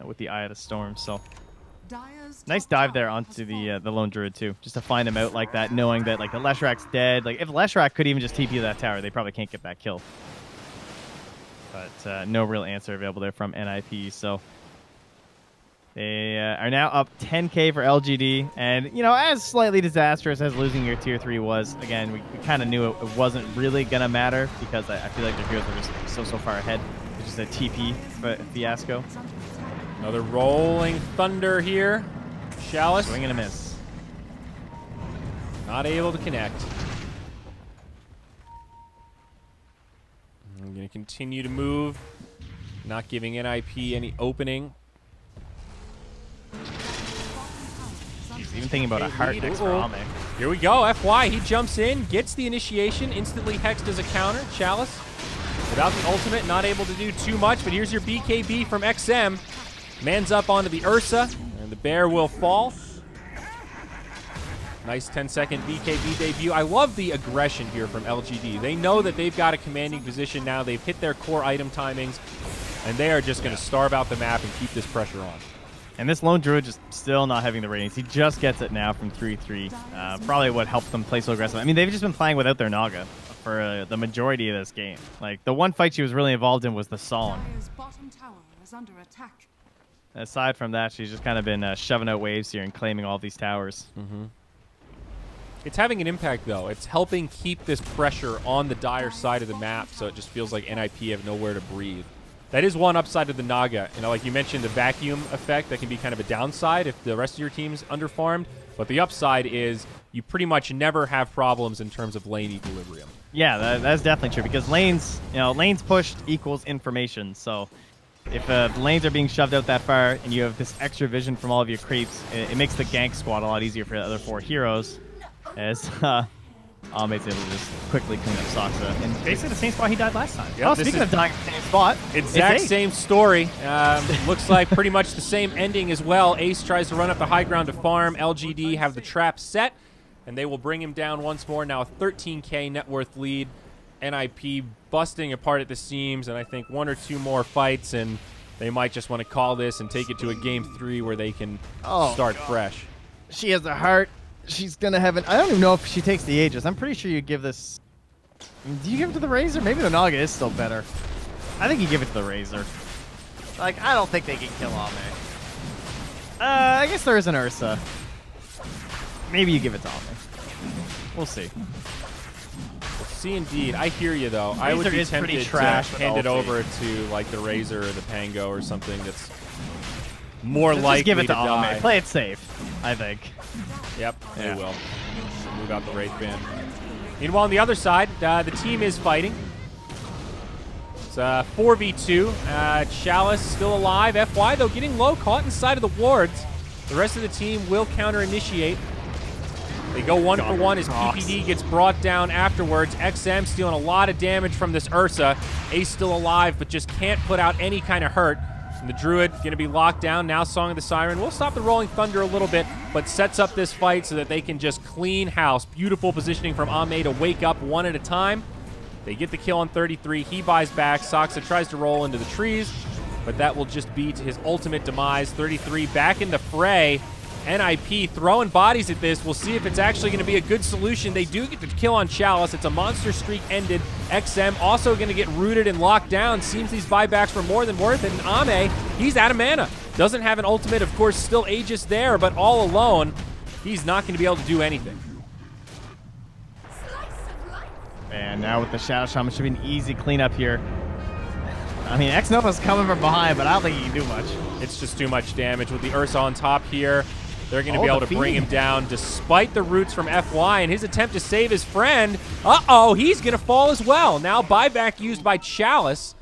with the Eye of the Storm. So nice dive there onto the Lone Druid too, just to find him out like that, knowing that like the Leshrak's dead. Like if Leshrak could even just TP that tower, they probably can't get that kill. But no real answer available there from NIP. So they are now up 10k for LGD. And, you know, as slightly disastrous as losing your tier 3 was, again, we kind of knew it wasn't really going to matter because I feel like the heroes were just so far ahead. It's just a TP fiasco. Another rolling thunder here. Chalice. Swing and a miss. Not able to connect. I'm going to continue to move. Not giving NIP any opening. He's even thinking about a heart next for Ame. Here we go. FY, he jumps in, gets the initiation, instantly hexed as a counter. Chalice, without the ultimate, not able to do too much, but here's your BKB from XM. Man's up onto the Ursa, and the bear will fall. Nice 10-second BKB debut. I love the aggression here from LGD. They know that they've got a commanding position now. They've hit their core item timings, and they are just going to starve out the map and keep this pressure on. And this Lone Druid just still not having the ratings. He just gets it now from 3-3. Probably what helped them play so aggressive. I mean, they've just been playing without their Naga for the majority of this game. Like, the one fight she was really involved in was the Solemn. Aside from that, she's just kind of been shoving out waves here and claiming all these towers. It's having an impact, though. It's helping keep this pressure on the Dire side of the map, so it just feels like NIP have nowhere to breathe. That is one upside of the Naga. You know, like you mentioned, the vacuum effect, that can be kind of a downside if the rest of your team's underfarmed. But the upside is you pretty much never have problems in terms of lane equilibrium. Yeah, that's definitely true because lanes, you know, lanes pushed equals information. So if the lanes are being shoved out that far and you have this extra vision from all of your creeps, it makes the gank squad a lot easier for the other 4 heroes. As Ame's able to just quickly clean up Saksa. And basically the same spot he died last time. Yep, Speaking of dying in the same spot, exact same story. Looks like pretty much the same ending as well. Ace tries to run up the high ground to farm. LGD have the trap set, and they will bring him down once more. Now a 13k net worth lead. NIP busting apart at the seams, and I think 1 or 2 more fights, and they might just want to call this and take it to a game 3 where they can start fresh. She has a heart. She's going to have an... I don't even know if she takes the Aegis. I'm pretty sure you give this... Do you give it to the Razor? Maybe the Naga is still better. I think you give it to the Razor. Like, I don't think they can kill Ame. I guess there is an Ursa. Maybe you give it to Ame. We'll see. We'll see, indeed. I hear you, though. I would Razor be is pretty tempted trash to with hand it ulti. over to, like, the Razor or the Pango or something that's more Just likely give it to die. Ame. Play it safe, I think. Yep, Yeah. they will. Move out the Wraith Band. Meanwhile, on the other side, the team is fighting. It's 4v2. Chalice still alive. FY, though, getting low, caught inside of the wards. The rest of the team will counter-initiate. They go 1-for-1 as PPD gets brought down afterwards. XM stealing a lot of damage from this Ursa. Ace still alive, but just can't put out any kind of hurt. And the Druid going to be locked down. Now Song of the Siren will stop the Rolling Thunder a little bit, but sets up this fight so that they can just clean house. Beautiful positioning from Ame to wake up one at a time. They get the kill on 33. He buys back. Soxa tries to roll into the trees, but that will just be to his ultimate demise. 33 back in the fray. NIP throwing bodies at this. We'll see if it's actually going to be a good solution. They do get the kill on Chalice. It's a monster streak ended. XM also going to get rooted and locked down. Seems these buybacks were more than worth it. And Ame, he's out of mana. Doesn't have an ultimate. Of course, still Aegis there, but all alone, he's not going to be able to do anything. And now with the Shadow Shaman, should be an easy cleanup here. I mean, X-Nova's coming from behind, but I don't think he can do much. It's just too much damage. With the Ursa on top here, they're going to be Oh, able the to bring feed. him down despite the roots from FY and his attempt to save his friend. Uh-oh, he's going to fall as well. Now buyback used by Chalice.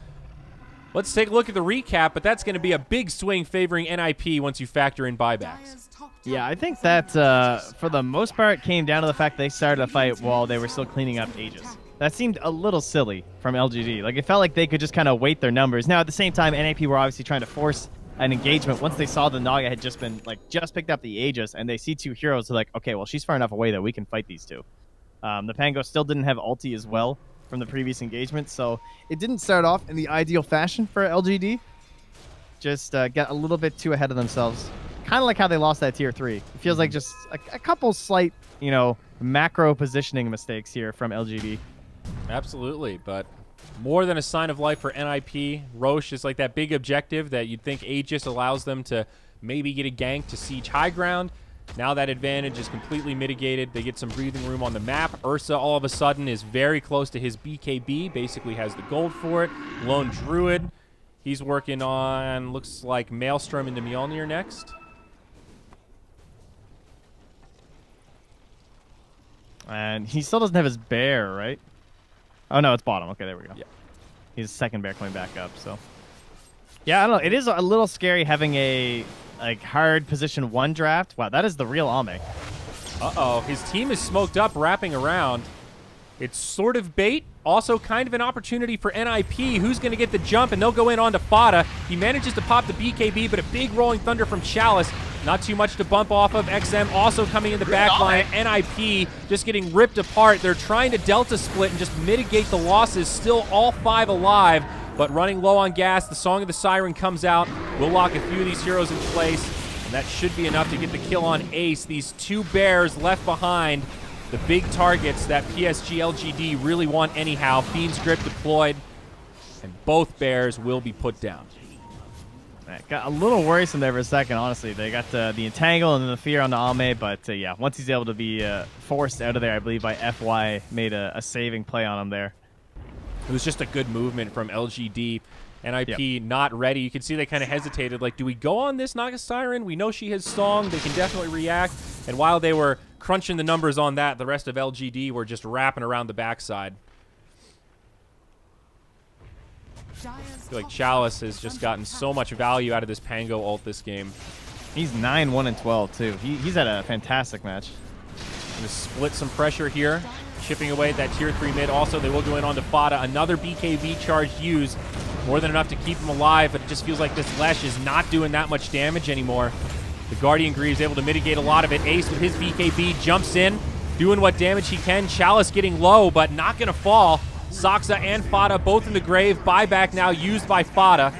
Let's take a look at the recap, but that's going to be a big swing favoring NIP once you factor in buybacks. Yeah, I think that for the most part came down to the fact they started a fight while they were still cleaning up Aegis. That seemed a little silly from LGD. Like, it felt like they could just kind of weight their numbers. Now, at the same time, NIP were obviously trying to force an engagement once they saw the Naga had just picked up the Aegis, and they see two heroes. They're like, okay, well, she's far enough away that we can fight these two. The Pango still didn't have ulti as well from the previous engagement, so it didn't start off in the ideal fashion for LGD. Just got a little bit too ahead of themselves. Kind of like how they lost that tier 3. It feels like just a couple slight, macro positioning mistakes here from LGD. Absolutely, but more than a sign of life for NIP. Roche is like that big objective that you'd think Aegis allows them to maybe get a gank to siege high ground. Now that advantage is completely mitigated. They get some breathing room on the map. Ursa all of a sudden is very close to his BKB, basically has the gold for it. Lone Druid, he's working on, looks like Maelstrom into Mjolnir next. And he still doesn't have his bear, right? Oh, no, it's bottom. Okay, there we go. Yeah. He's second bear coming back up, so. Yeah, I don't know. It is a little scary having a hard position 1 draft. Wow, that is the real Ame. Uh-oh, his team is smoked up, wrapping around. It's sort of bait, also kind of an opportunity for NIP, who's going to get the jump, and they'll go in onto Fada. He manages to pop the BKB, but a big Rolling Thunder from Chalice. Not too much to bump off of. XM also coming in the back line. NIP just getting ripped apart. They're trying to Delta split and just mitigate the losses. Still all 5 alive, but running low on gas. The Song of the Siren comes out. We'll lock a few of these heroes in place, and that should be enough to get the kill on Ace. These 2 bears left behind, the big targets that PSG.LGD really want anyhow. Fiend's Grip deployed, and both bears will be put down. Got a little worrisome there for a second, honestly. They got the Entangle and then the Fear on the Ame, but yeah, once he's able to be forced out of there, I believe by FY, made a saving play on him there. It was just a good movement from LGD. NIP not ready. You can see they kind of hesitated, like, do we go on this Naga Siren? We know she has Song. They can definitely react. And while they were crunching the numbers on that, the rest of LGD were just wrapping around the backside. I feel like Chalice has just gotten so much value out of this Pango ult this game. He's 9-1-12 too. He's had a fantastic match. Gonna split some pressure here, chipping away at that tier 3 mid. Also, they will go in onto Fada. Another BKB charge used. More than enough to keep him alive, but it just feels like this Lesh is not doing that much damage anymore. The Guardian Greaves is able to mitigate a lot of it. Ace with his BKB jumps in, doing what damage he can. Chalice getting low, but not gonna fall. Soxa and Fada both in the grave. Buyback now used by Fada.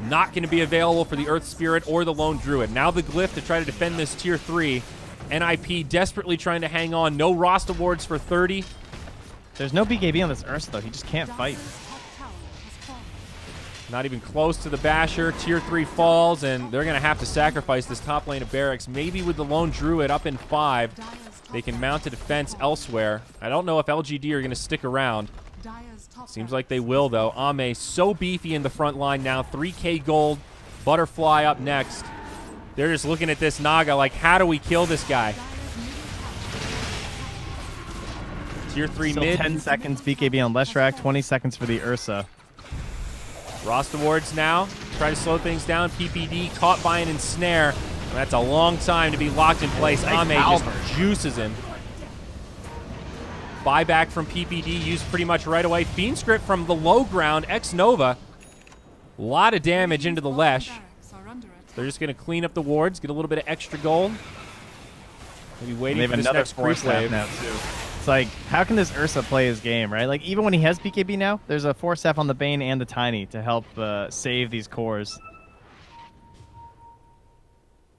Not going to be available for the Earth Spirit or the Lone Druid. Now the Glyph to try to defend this tier 3. NIP desperately trying to hang on. No Rost awards for 30. There's no BKB on this Ursa, though. He just can't fight. Not even close to the Basher. Tier 3 falls, and they're going to have to sacrifice this top lane of Barracks. Maybe with the lone Druid up in 5, they can mount a defense elsewhere. I don't know if LGD are going to stick around. Seems like they will, though. Ame so beefy in the front line now. 3K gold. Butterfly up next. They're just looking at this Naga like, how do we kill this guy? Tier 3 Still mid. 10 seconds BKB on Leshrac, 20 seconds for the Ursa. Rost Awards now. Try to slow things down. PPD caught by an ensnare. And that's a long time to be locked in place. Ame just juices him. Buyback from PPD used pretty much right away. Fiend Script from the low ground. Ex-Nova. A lot of damage into the Lesh. They're just going to clean up the wards, get a little bit of extra gold. Maybe waiting for this next creep wave. Now too. It's like, how can this Ursa play his game, right? Like, even when he has BKB now, there's a 4-staff on the Bane and the Tiny to help save these cores.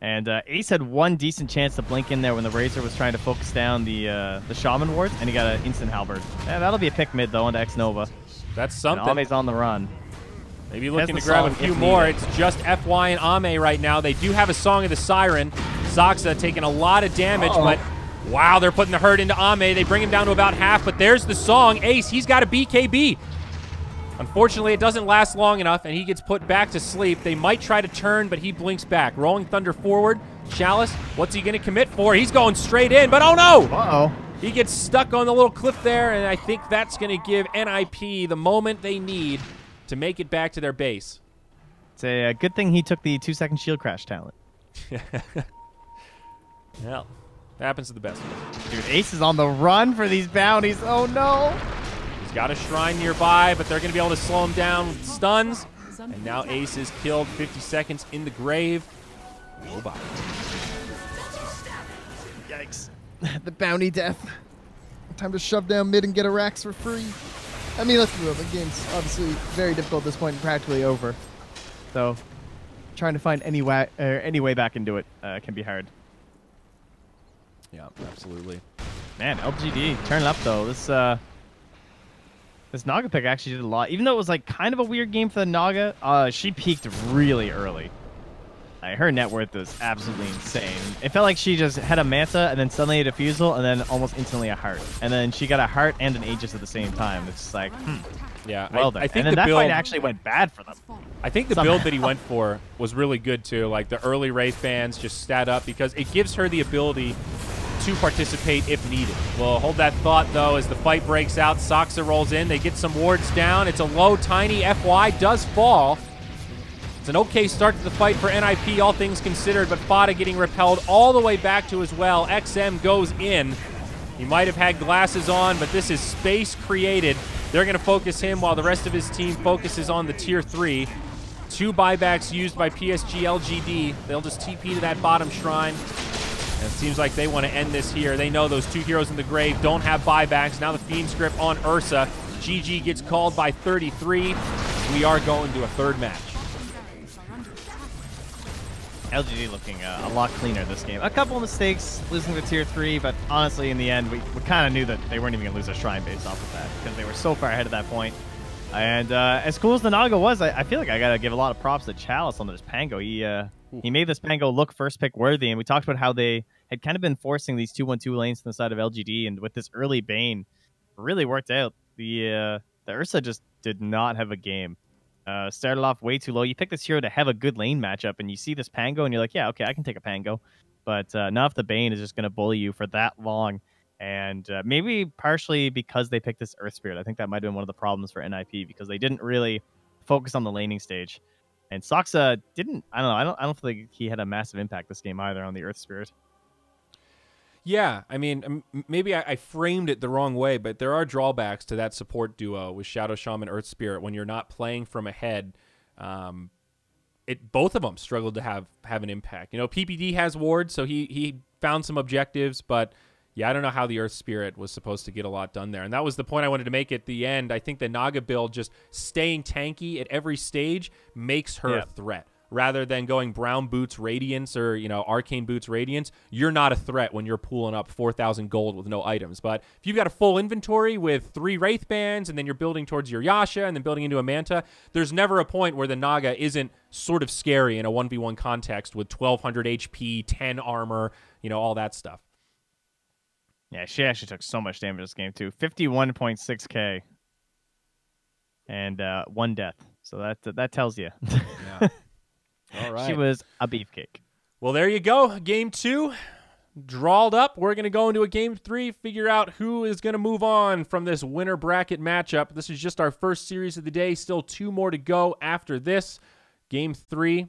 And Ace had one decent chance to blink in there when the Razor was trying to focus down the Shaman wards, and he got an instant halberd. Yeah, that'll be a pick mid, though, onto X-Nova. That's something. And Ame's on the run. Maybe looking to grab a few more. It's just FY and Ame right now. They do have a Song of the Siren. Zoxa taking a lot of damage, but wow, they're putting the hurt into Ame. They bring him down to about half, but there's the Song. Ace, he's got a BKB. Unfortunately, it doesn't last long enough, and he gets put back to sleep. They might try to turn, but he blinks back. Rolling Thunder forward. Chalice, what's he going to commit for? He's going straight in, but oh no! Uh-oh. He gets stuck on the little cliff there, and I think that's going to give NIP the moment they need to make it back to their base. It's a good thing he took the 2-second shield crash talent. Well, that happens to the best of us. Dude, Ace is on the run for these bounties. Oh, no. He's got a shrine nearby, but they're going to be able to slow him down with stuns. And now Ace is killed. 50 seconds in the grave. Oh, bye. Yikes. The bounty death. Time to shove down mid and get a Rax for free. I mean, let's be real. The game's obviously very difficult at this point and practically over. So, trying to find any way back into it can be hard. Yeah, absolutely. Man, LGD turning up though. This Naga pick actually did a lot. Even though it was like kind of a weird game for the Naga, she peaked really early. Her net worth was absolutely insane. It felt like she just had a Manta and then suddenly a Diffusal and then almost instantly a Heart. And then she got a Heart and an Aegis at the same time. It's just like, yeah, well done. I think and then the that build fight actually went bad for them. I think the build that he went for was really good too. Like the early Wraith fans just stat up because it gives her the ability to participate if needed. Well, hold that thought though as the fight breaks out. Soxa rolls in. They get some wards down. It's a low, tiny FY does fall. It's an okay start to the fight for NIP, all things considered, but Fada getting repelled all the way back to as well. XM goes in. He might have had glasses on, but this is space created. They're going to focus him while the rest of his team focuses on the Tier 3. 2 buybacks used by PSG.LGD. They'll just TP to that bottom shrine. And it seems like they want to end this here. They know those 2 heroes in the grave don't have buybacks. Now the Fiend Script on Ursa. GG gets called by 33. We are going to a third match. LGD looking a lot cleaner this game. A couple of mistakes, losing to Tier 3, but honestly, in the end, we kind of knew that they weren't even going to lose a shrine based off of that, because they were so far ahead at that point. And as cool as the Naga was, I feel like I got to give a lot of props to Chalice on this Pango. He made this Pango look first pick worthy, and we talked about how they had kind of been forcing these 2-1-2 lanes to the side of LGD, and with this early Bane, it really worked out. The Ursa just did not have a game. Started off way too low. You pick this hero to have a good lane matchup, and you see this Pango, and you're like, yeah, okay, I can take a Pango. But not if the Bane is just going to bully you for that long. And maybe partially because they picked this Earth Spirit. I think that might have been one of the problems for NIP, because they didn't really focus on the laning stage. And Soxa didn't, I don't know, I don't think he had a massive impact this game either on the Earth Spirit. Yeah, I mean, maybe I framed it the wrong way, but there are drawbacks to that support duo with Shadow Shaman, Earth Spirit when you're not playing from ahead. Both of them struggled to have an impact. You know, PPD has wards, so he found some objectives, but yeah, I don't know how the Earth Spirit was supposed to get a lot done there. And that was the point I wanted to make at the end. I think the Naga build, just staying tanky at every stage, makes her a threat. rather than going Brown Boots Radiance or, Arcane Boots Radiance, you're not a threat when you're pooling up 4,000 gold with no items. But if you've got a full inventory with 3 Wraith Bands and then you're building towards your Yasha and then building into a Manta, there's never a point where the Naga isn't sort of scary in a 1v1 context with 1,200 HP, 10 armor, all that stuff. Yeah, she actually took so much damage this game, too. 51.6k. And 1 death. So that tells you. Yeah. All right. She was a beefcake. Well, there you go. Game 2 drawled up. We're going to go into a Game 3, figure out who is going to move on from this winner bracket matchup. This is just our first series of the day. Still 2 more to go after this. Game 3.